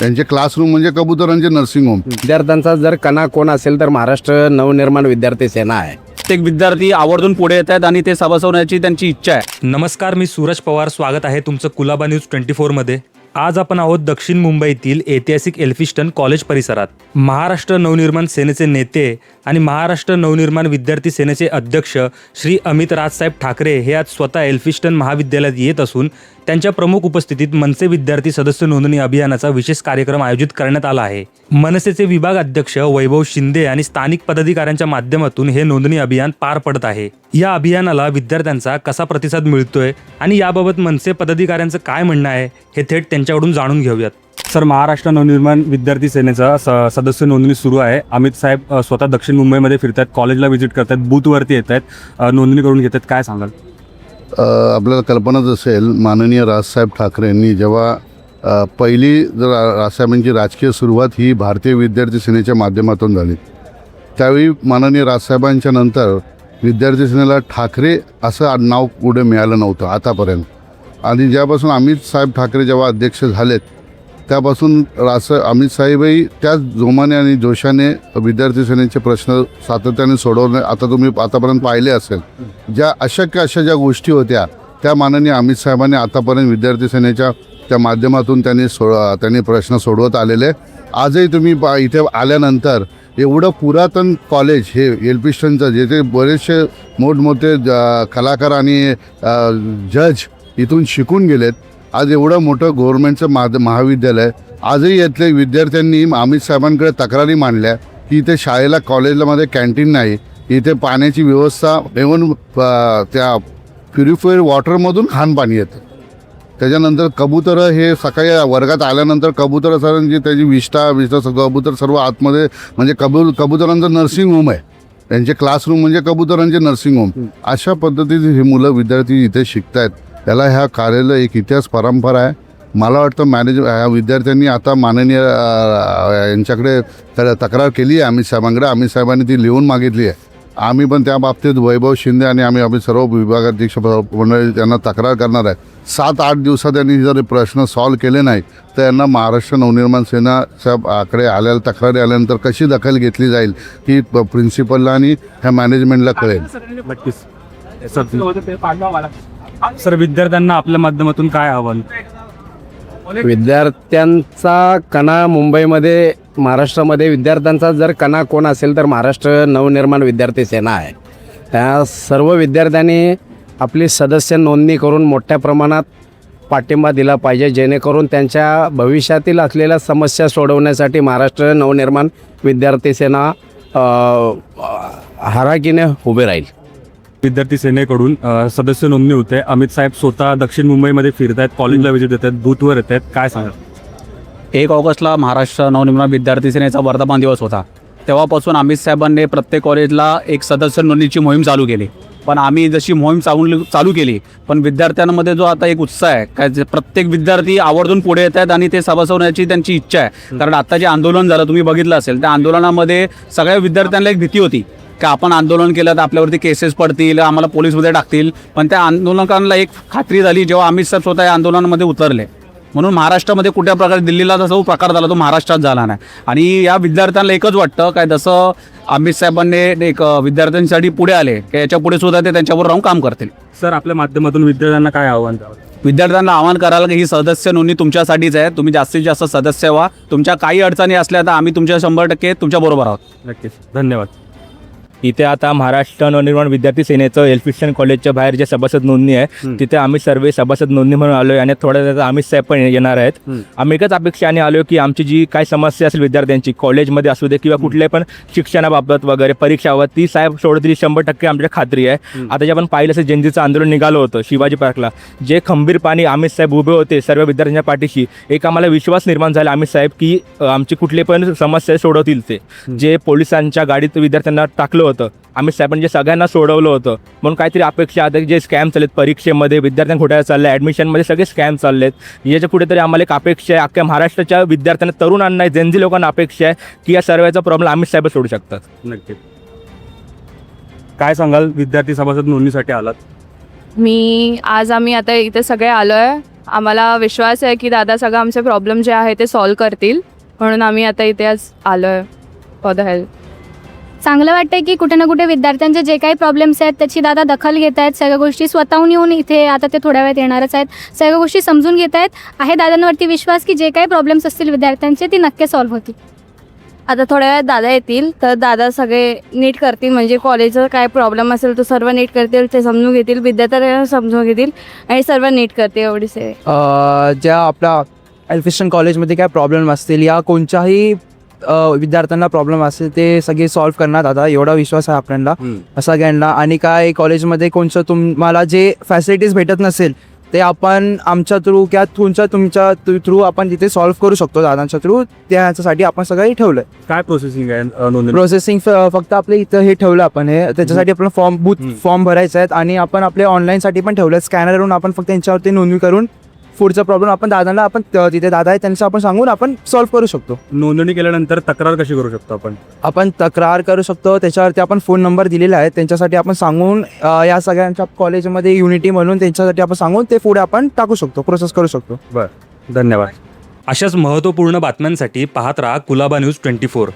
त्यांचे क्लासरूम म्हणजे कबुतरांचे nursing home. विद्यार्थ्यांचा जर कणा कोण असेल तर महाराष्ट्र नवनिर्माण विद्यार्थी सेना आहे. प्रत्येक विद्यार्थी आवर्जून पुढे येत आहेत आणि ते सभासद होण्याची त्यांची इच्छा आहे. नमस्कार, मी सूरज पवार. स्वागत आहे तुमचं कुलाबा न्यूज 24 मध्ये. आज आपण आहोत दक्षिण मुंबईतील ऐतिहासिक एल्फिस्टन कॉलेज परिसरात. महाराष्ट्र नवनिर्माण सेनेचे नेते आणि महाराष्ट्र नवनिर्माण विद्यार्थी सेनेचे अध्यक्ष श्री अमित राजसाहेब ठाकरे हे आज स्वतः एल्फिस्टन महाविद्यालयात येत असून त्यांच्या प्रमुख उपस्थितीत मनसे विद्यार्थी सदस्य नोंदणी अभियानाचा विशेष कार्यक्रम आयोजित करण्यात आला आहे. मनसेचे विभाग अध्यक्ष वैभव शिंदे आणि स्थानिक पदाधिकाऱ्यांच्या माध्यमातून हे नोंदणी अभियान पार पडत आहे. या अभियानाला विद्यार्थ्यांचा कसा प्रतिसाद मिळतोय आणि याबाबत मनसे पदाधिकाऱ्यांचं काय म्हणणं आहे हे थेट त्यांच्याकडून जाणून घेऊयात. सर, महाराष्ट्र नवनिर्माण विद्यार्थी सेनेचा सदस्य नोंदणी सुरू आहे. अमित साहेब स्वतः दक्षिण मुंबईमध्ये फिरतात, कॉलेजला व्हिजिट करतात, बूथवरती येत आहेत, नोंदणी करून घेतात. काय सांगाल? आपल्याला कल्पनाच असेल, माननीय राजसाहेब ठाकरे यांनी जेव्हा पहिली राजसाहेबांची राजकीय सुरुवात ही भारतीय विद्यार्थी सेनेच्या माध्यमातून झाली, त्यावेळी माननीय राजसाहेबांच्या नंतर विद्यार्थी सेनेला ठाकरे असं नाव पुढे मिळालं नव्हतं आतापर्यंत. आणि ज्यापासून अमित साहेब ठाकरे जेव्हा अध्यक्ष झालेत त्यापासून अमित साहेबही त्याच जोमाने आणि जोशाने विद्यार्थी सेनेचे प्रश्न सातत्याने सोडवणे आता तुम्ही आतापर्यंत पाहिले असेल. ज्या अशक्य अशा ज्या गोष्टी होत्या त्या माननीय अमित साहेबांनी आतापर्यंत विद्यार्थी सेनेच्या त्या माध्यमातून त्यांनी प्रश्न सोडवत आलेले. आजही तुम्ही इथे आल्यानंतर एवढं पुरातन कॉलेज हे एल्फिस्टनचं, जेथे बरेचसे मोठमोठे कलाकार आणि जज इथून शिकून गेलेत, आज एवढं मोठं गव्हर्नमेंटचं महाविद्यालय, आजही यातले विद्यार्थ्यांनी अमित साहेबांकडे तक्रारी मांडल्या की इथे शाळेला कॉलेजमध्ये कॅन्टीन नाही, इथे पाण्याची व्यवस्था इव्हन त्या प्युरिफाईड वॉटरमधून घाण येतं. त्याच्यानंतर कबुतरं हे सकाळी वर्गात आल्यानंतर कबुतरं सरांची त्याची विष्ठा कबूतर सर्व आतमध्ये म्हणजे कबुतरांचं नर्सिंग होम आहे. त्यांचे क्लासरूम म्हणजे कबुतरांचे नर्सिंग होम. अशा पद्धतीने हे मुलं विद्यार्थी इथे शिकत आहेत. त्याला ह्या कार्याला एक इतिहास परंपरा आहे. मला वाटतं ह्या विद्यार्थ्यांनी आता माननीय यांच्याकडे तक्रार केली आहे अमित साहेबांकडे. अमित साहेबांनी ती लिहून मागितली आहे. आम्ही पण त्या बाबतीत वैभव शिंदे आणि आम्ही सर्व विभागाध्यक्ष मंडळी त्यांना तक्रार करणार आहे. 7-8 दिवसात यांनी जर प्रश्न सॉल्व केले नाही तर यांना महाराष्ट्र नवनिर्माण सेनाच्या आकडे तक्रारी आल्यानंतर कशी दखल घेतली जाईल ही प्रिन्सिपलला आणि ह्या मॅनेजमेंटला कळेल. सर, विद्यार्थ्यांना आपल्या माध्यमातून काय आव्हान? विद्यार्थ्यांचा कणा मुंबईमध्ये, महाराष्ट्रामध्ये विद्यार्थ्यांचा जर कणा कोण असेल तर महाराष्ट्र नवनिर्माण विद्यार्थी सेना आहे. त्या सर्व विद्यार्थ्यांनी आपली सदस्य नोंदणी करून मोठ्या प्रमाणात पाठिंबा दिला पाहिजे, जेणेकरून त्यांच्या भविष्यातील असलेल्या समस्या सोडवण्यासाठी महाराष्ट्र नवनिर्माण विद्यार्थी सेना हराकीने उभे राहील. विद्यार्थी सेनेकडून सदस्य नोंदणी होते. अमित साहेब स्वतः दक्षिण मुंबईमध्ये फिरत आहेत, कॉलेजला व्हिजिट देत आहेत, बूथवर येत आहेत. काय सांगा? 1 ऑगस्टला महाराष्ट्र नवनिर्माण विद्यार्थी सेनेचा वर्धापन दिवस होता. तेव्हापासून अमित साहेबांनी प्रत्येक कॉलेजला एक सदस्य नोंदणीची मोहीम चालू केली. पण आम्ही जशी मोहीम चालू केली, पण विद्यार्थ्यांमध्ये जो आता एक उत्साह आहे, काय प्रत्येक विद्यार्थी आवर्जून पुढे येत आहेत आणि ते सभासद होण्याची त्यांची इच्छा आहे. कारण आता जे आंदोलन झालं तुम्ही बघितलं असेल, त्या आंदोलनामध्ये सगळ्या विद्यार्थ्यांना एक भीती होती की आपण आंदोलन केलं तर आपल्यावरती केसेस पडतील, आम्हाला पोलीसमध्ये टाकतील. पण त्या आंदोलकांना एक खात्री झाली जेव्हा अमित साहेब स्वतः या आंदोलनामध्ये उतरले. म्हणून महाराष्ट्रामध्ये कुठल्या प्रकारे दिल्लीला जसा प्रकार झाला तो महाराष्ट्रात झाला नाही. आणि या विद्यार्थ्यांना एकच वाटतं काय, जसं अमित साहेबांनी एक विद्यार्थ्यांसाठी पुढे आले की याच्या पुढे सुद्धा ते त्यांच्यावर राहून काम करतील. सर, आपल्या माध्यमातून विद्यार्थ्यांना काय आव्हान द्यावं? विद्यार्थ्यांना आवाहन करायला की ही सदस्य नोंदणी तुमच्यासाठीच आहे. तुम्ही जास्तीत जास्त सदस्य व्हा. तुमच्या काही अडचणी असल्या तर आम्ही तुमच्या 100% तुमच्याबरोबर आहोत. नक्कीच, धन्यवाद. इथे आता महाराष्ट्र नवनिर्माण विद्यार्थी सेनेचं एल्फिस्टन कॉलेजच्या बाहेर जे सभासद नोंदणी आहे तिथे आम्ही सर्व सभासद नोंदणी म्हणून आलो आहे. आणि थोड्या वेळात अमित साहेब पण येणार आहेत. आम्ही एकच अपेक्षाने आलो की आमची जी काय समस्या असेल विद्यार्थ्यांची, कॉलेजमध्ये असू दे किंवा कुठल्याही पण शिक्षणाबाबत वगैरे परीक्षाबाबत, ती साहेब सोडतील 100% आमच्या खात्री आहे. आता जे आपण पाहिलं असेल जनतेचं आंदोलन निघालं होतं शिवाजी पार्कला, जे खंबीरपणे अमित साहेब उभे होते सर्व विद्यार्थ्यांच्या पाठीशी, एक आम्हाला विश्वास निर्माण झाला अमित साहेब की आमची कुठले पण समस्या सोडवतील. ते जे पोलिसांच्या गाडीत विद्यार्थ्यांना टाकलं होतं अमित साहेबांनी, जे सगळ्यांना सोडवलं होतं. म्हणून काहीतरी अपेक्षा आता जे स्कॅम चाललेत परीक्षेमध्ये, विद्यार्थ्यांना खोट्या चालले, ॲडमिशनमध्ये सगळे स्कॅम चाललेत. याच्या कुठेतरी आम्हाला एक अपेक्षा आहे, अख्ख्या महाराष्ट्राच्या विद्यार्थ्यांना, तरुणांना, जेनझी लोकांना अपेक्षा आहे की या सर्वांचा प्रॉब्लेम अमित साहेब सोडू शकतात. नक्कीच. काय सांगाल, विद्यार्थी सभासद नोंदणीसाठी आलात? आम्ही आता इथे सगळे आलो आहे आम्हाला विश्वास आहे की दादा सगळं आमचे प्रॉब्लेम जे आहे ते सॉल्व करतील, म्हणून आम्ही आता इथे आज आलो आहे फॉर द हेल्प. चांगलं वाटतंय की कुठे ना कुठे विद्यार्थ्यांचे जे काही प्रॉब्लेम्स आहेत त्याची दादा दखल घेत आहेत. सगळ्या गोष्टी स्वतःहून येऊन इथे आता ते थोड्या वेळात येणारच आहेत, सगळ्या गोष्टी समजून घेत आहेत. आहे दादांवरती विश्वास की जे काही प्रॉब्लेम्स असतील विद्यार्थ्यांचे ते नक्की सॉल्व्ह होतील. आता थोड्या वेळात दादा येतील तर दादा सगळे नीट करतील, म्हणजे कॉलेजचा काय प्रॉब्लेम असेल तो सर्व नीट करतील, ते समजून घेतील, विद्यार्थ्यांना समजून घेतील आणि सर्व नीट करतील. एवढी सेवे. ज्या आपल्या एल्फिस्टन कॉलेजमध्ये काय प्रॉब्लेम असतील या कोणत्याही विद्यार्थ्यांना प्रॉब्लेम असतील ते सगळे सॉल्व्ह करणार दादा, एवढा विश्वास आहे आपल्याला सगळ्यांना. आणि काय कॉलेजमध्ये कोणतं तुम्हाला जे फॅसिलिटीज भेटत नसेल ते आपण आमच्या थ्रू किंवा तुमच्या थ्रू आपण तिथे सॉल्व्ह करू शकतो दादांच्या थ्रू. त्याच्यासाठी आपण सगळं ठेवलं आहे. काय प्रोसेसिंग आहे नोंदणी? प्रोसेसिंग फक्त आपले इथं हे ठेवलं आपण, हे त्याच्यासाठी आपण फॉर्म भरायचे आहेत आणि आपण आपल्या ऑनलाईनसाठी पण ठेवलं आहे. स्कॅनर करून आपण फक्त त्यांच्यावरती नोंदणी करून पुढचा प्रॉब्लेम आपण दादांना आपण तिथे दादा आहे त्यांचं आपण सांगून आपण सॉल्व्ह करू शकतो. नोंदणी केल्यानंतर तक्रार कशी करू शकतो आपण तक्रार करू शकतो. त्याच्यावरती आपण फोन नंबर दिलेला आहे, त्यांच्यासाठी आपण सांगून या सगळ्यांच्या कॉलेजमध्ये युनिटी म्हणून त्यांच्यासाठी आपण सांगून ते पुढे आपण टाकू शकतो, प्रोसेस करू शकतो. बरं, धन्यवाद. अशाच महत्त्वपूर्ण बातम्यांसाठी पाहत राहा कुलाबा न्यूज 24.